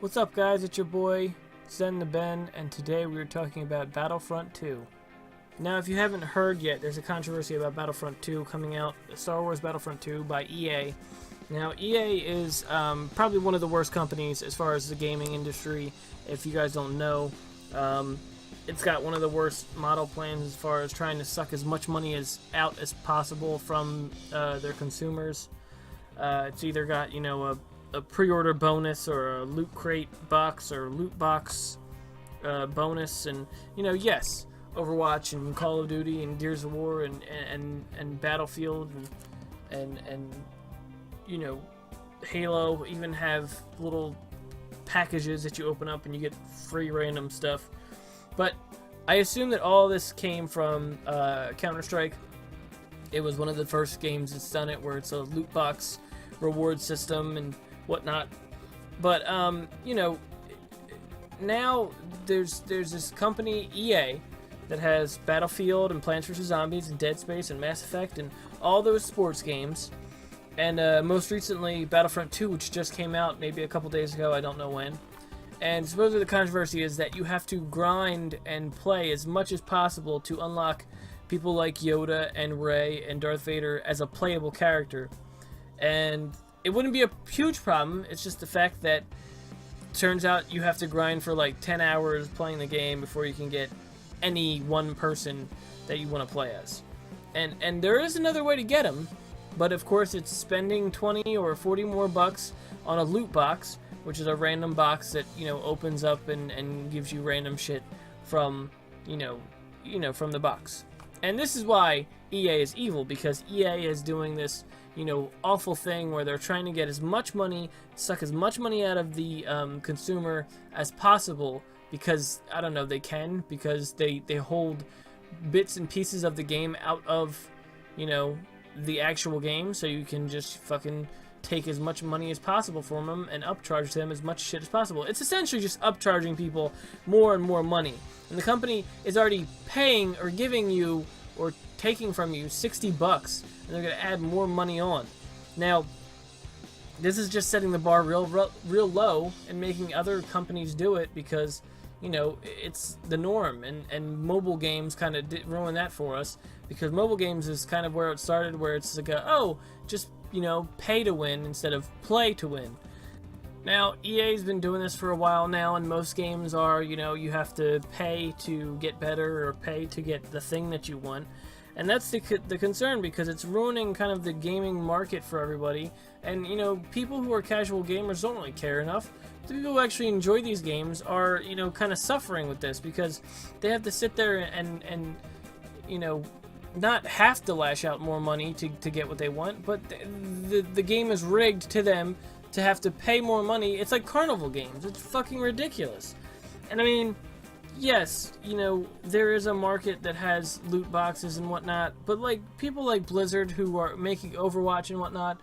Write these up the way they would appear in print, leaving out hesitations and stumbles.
What's up, guys? It's your boy Zen the Ben, and today we are talking about Battlefront 2. Now, if you haven't heard yet, there's a controversy about Battlefront 2 coming out, Star Wars Battlefront 2 by EA. Now, EA is probably one of the worst companies as far as the gaming industry. If you guys don't know, it's got one of the worst model plans as far as trying to suck as much money out as possible from their consumers. It's either got, a pre-order bonus or a loot crate box or loot box bonus, and yes, Overwatch and Call of Duty and Gears of War and Battlefield and Halo even have little packages that you open up and you get free random stuff. But I assume that all this came from Counter-Strike. It was one of the first games that's done it, where it's a loot box reward system and whatnot. But now there's this company, EA, that has Battlefield and Plants vs. Zombies and Dead Space and Mass Effect and all those sports games, and most recently Battlefront 2, which just came out maybe a couple days ago, I don't know when. And supposedly the controversy is that you have to grind and play as much as possible to unlock people like Yoda and Rey and Darth Vader as a playable character. And it wouldn't be a huge problem. It's just the fact that turns out you have to grind for like 10 hours playing the game before you can get any one person that you want to play as. And there is another way to get them, but of course it's spending 20 or 40 more bucks on a loot box, which is a random box that opens up and gives you random shit from from the box. And this is why EA is evil, because EA is doing this awful thing where they're trying to get as much money, suck as much money out of the consumer as possible, because, I don't know, they can, because they hold bits and pieces of the game out of, the actual game, so you can just fucking take as much money as possible from them and upcharge them as much shit as possible. It's essentially just upcharging people more and more money. And the company is already paying or giving you or taking from you 60 bucks, and they're going to add more money on. Now, this is just setting the bar real low and making other companies do it, because it's the norm, and mobile games kind of ruin that for us, because mobile games is kind of where it started, where it's like just pay to win instead of play to win. Now, EA's been doing this for a while now, and most games are, you have to pay to get better or pay to get the thing that you want. And that's the concern, because it's ruining kind of the gaming market for everybody. And, people who are casual gamers don't really care enough. The people who actually enjoy these games are, kind of suffering with this, because they have to sit there and not have to lash out more money to get what they want, but the game is rigged to them to have to pay more money. It's like carnival games. It's fucking ridiculous. And I mean, yes, there is a market that has loot boxes and whatnot, but like people like Blizzard, who are making Overwatch and whatnot,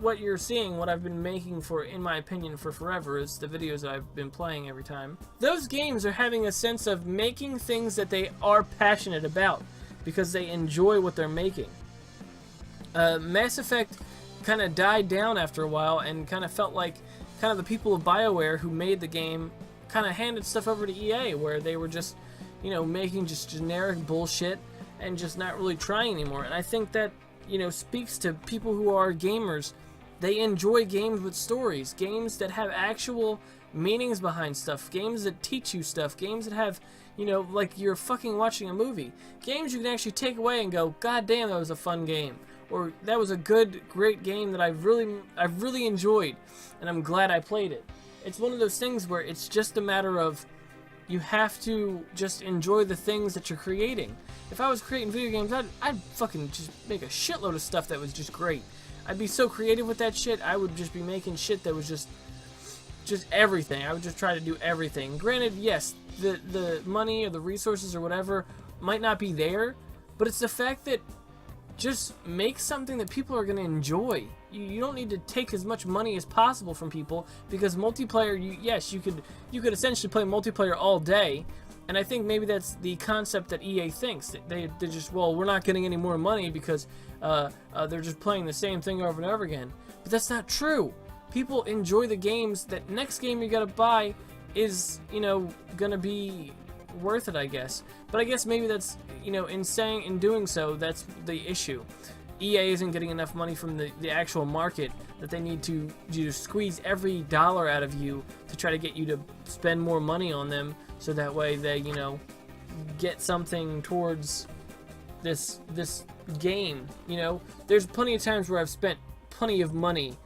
what you're seeing, what I've been making for, in my opinion, for forever, is the videos that I've been playing every time. Those games are having a sense of making things that they are passionate about, because they enjoy what they're making. Mass Effect kind of died down after a while, and kind of felt like kind of the people of BioWare who made the game kind of handed stuff over to EA, where they were just making just generic bullshit and just not really trying anymore. And I think that speaks to people who are gamers. They enjoy games with stories, games that have actual meanings behind stuff, games that teach you stuff, games that have like you're fucking watching a movie, games you can actually take away and go, God damn, that was a fun game, or that was a great game that I've really enjoyed, and I'm glad I played it. It's one of those things where it's just a matter of, you have to just enjoy the things that you're creating. If I was creating video games, I'd fucking just make a shitload of stuff that was just great. I'd be so creative with that shit. I would just be making shit that was just everything. I would just try to do everything. Granted, yes, the money or the resources or whatever might not be there, but it's the fact that just make something that people are going to enjoy. You don't need to take as much money as possible from people, because multiplayer, yes, you could essentially play multiplayer all day, and I think maybe that's the concept that EA thinks. They're just, well, we're not getting any more money because they're just playing the same thing over and over again. But that's not true. people enjoy the games, that next game you gotta buy is, you know, gonna be worth it, I guess. But I guess maybe that's, you know, in doing so, that's the issue. EA isn't getting enough money from the actual market that they need to squeeze every dollar out of you to try to get you to spend more money on them, so that way they, you know, get something towards this game. You know, there's plenty of times where I've spent plenty of money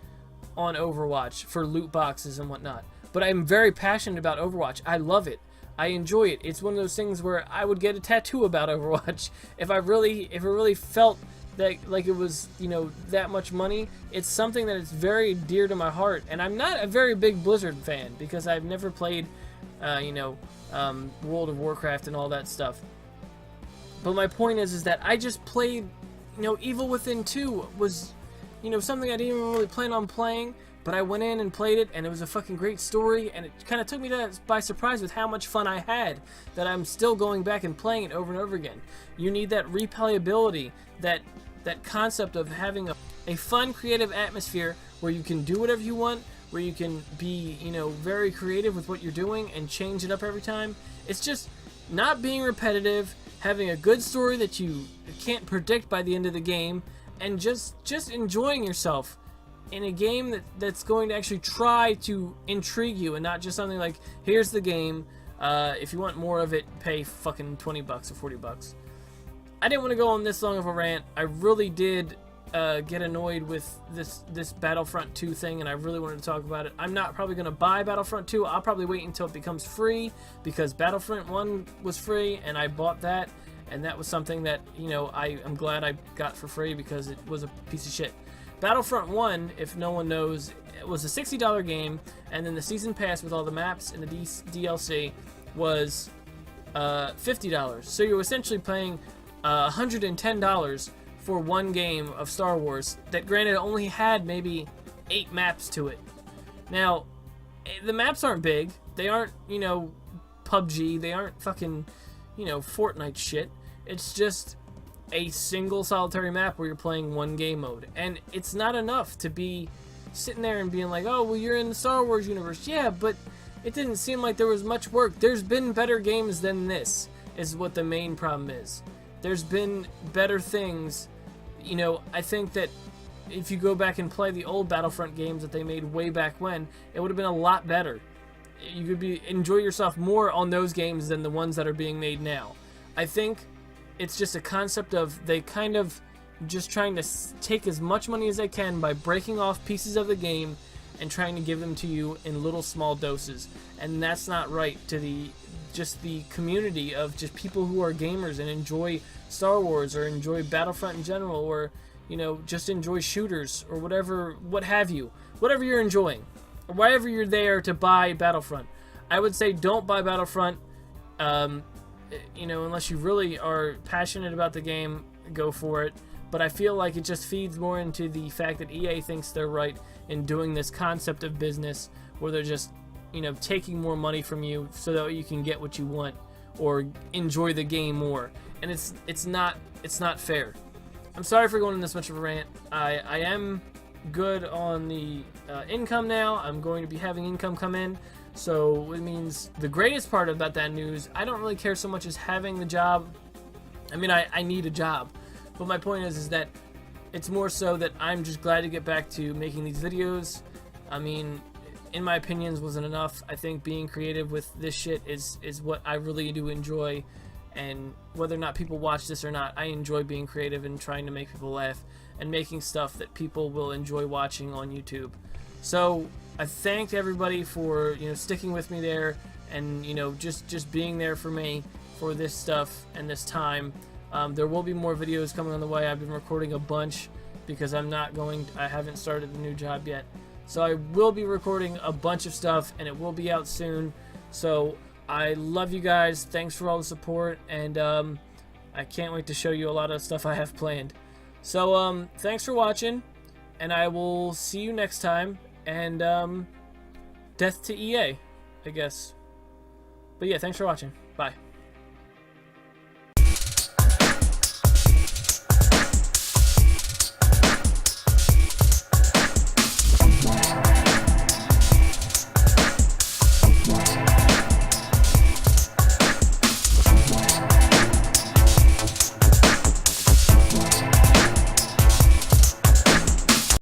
on Overwatch for loot boxes and whatnot, but I'm very passionate about Overwatch. I love it. I enjoy it. It's one of those things where I would get a tattoo about Overwatch if it really felt that like it was, you know, that much money. It's something that is very dear to my heart, and I'm not a very big Blizzard fan because I've never played, you know, World of Warcraft and all that stuff. But my point is that I just played, you know, Evil Within 2 was, you know, something I didn't even really plan on playing, but I went in and played it, and it was a fucking great story, and it kind of took me by surprise with how much fun I had, that I'm still going back and playing it over and over again. You need that replayability, that concept of having a fun, creative atmosphere where you can do whatever you want, where you can be, you know, very creative with what you're doing and change it up every time. It's just not being repetitive, having a good story that you can't predict by the end of the game, and just enjoying yourself in a game that's going to actually try to intrigue you, and not just something like, here's the game, if you want more of it, pay fucking $20 or $40. I didn't want to go on this long of a rant. I really did get annoyed with this Battlefront 2 thing, and I really wanted to talk about it. I'm not probably going to buy Battlefront 2. I'll probably wait until it becomes free, because Battlefront 1 was free, and I bought that, and that was something that, you know, I'm glad I got for free, because it was a piece of shit. Battlefront 1, if no one knows, it was a $60 game, and then the season pass with all the maps and the DLC was $50. So you're essentially paying $110 for one game of Star Wars that, granted, only had maybe 8 maps to it. Now, the maps aren't big. They aren't, you know, PUBG. They aren't fucking, you know, Fortnite shit. It's just a single solitary map where you're playing one game mode. And it's not enough to be sitting there and being like, oh, well, you're in the Star Wars universe. Yeah, but it didn't seem like there was much work. There's been better games than this, is what the main problem is. There's been better things. You know, I think that if you go back and play the old Battlefront games that they made way back when, it would have been a lot better. You could enjoy yourself more on those games than the ones that are being made now. I think it's just a concept of they kind of just trying to take as much money as they can by breaking off pieces of the game and trying to give them to you in little small doses. And that's not right to the community of just people who are gamers and enjoy Star Wars or enjoy Battlefront in general, or, you know, just enjoy shooters or whatever, what have you. Whatever you're enjoying, or wherever you're there to buy Battlefront. I would say don't buy Battlefront, you know, unless you really are passionate about the game, go for it. But I feel like it just feeds more into the fact that EA thinks they're right in doing this concept of business where they're just, you know, taking more money from you so that you can get what you want or enjoy the game more. And it's not fair. I'm sorry for going on this much of a rant. I am good on the income now. I'm going to be having income come in. So it means the greatest part about that news, I don't really care so much as having the job. I mean, I need a job. But my point is that it's more so that I'm just glad to get back to making these videos. I mean, in my opinions, wasn't enough. I think being creative with this shit is what I really do enjoy. And whether or not people watch this or not, I enjoy being creative and trying to make people laugh and making stuff that people will enjoy watching on YouTube. So I thank everybody for, you know, sticking with me there and, you know, just being there for me for this stuff and this time. There will be more videos coming on the way. I've been recording a bunch because I haven't started the new job yet. So I will be recording a bunch of stuff and it will be out soon. So I love you guys. Thanks for all the support, and I can't wait to show you a lot of stuff I have planned. So thanks for watching, and I will see you next time. And death to EA, I guess. But yeah, thanks for watching. Bye.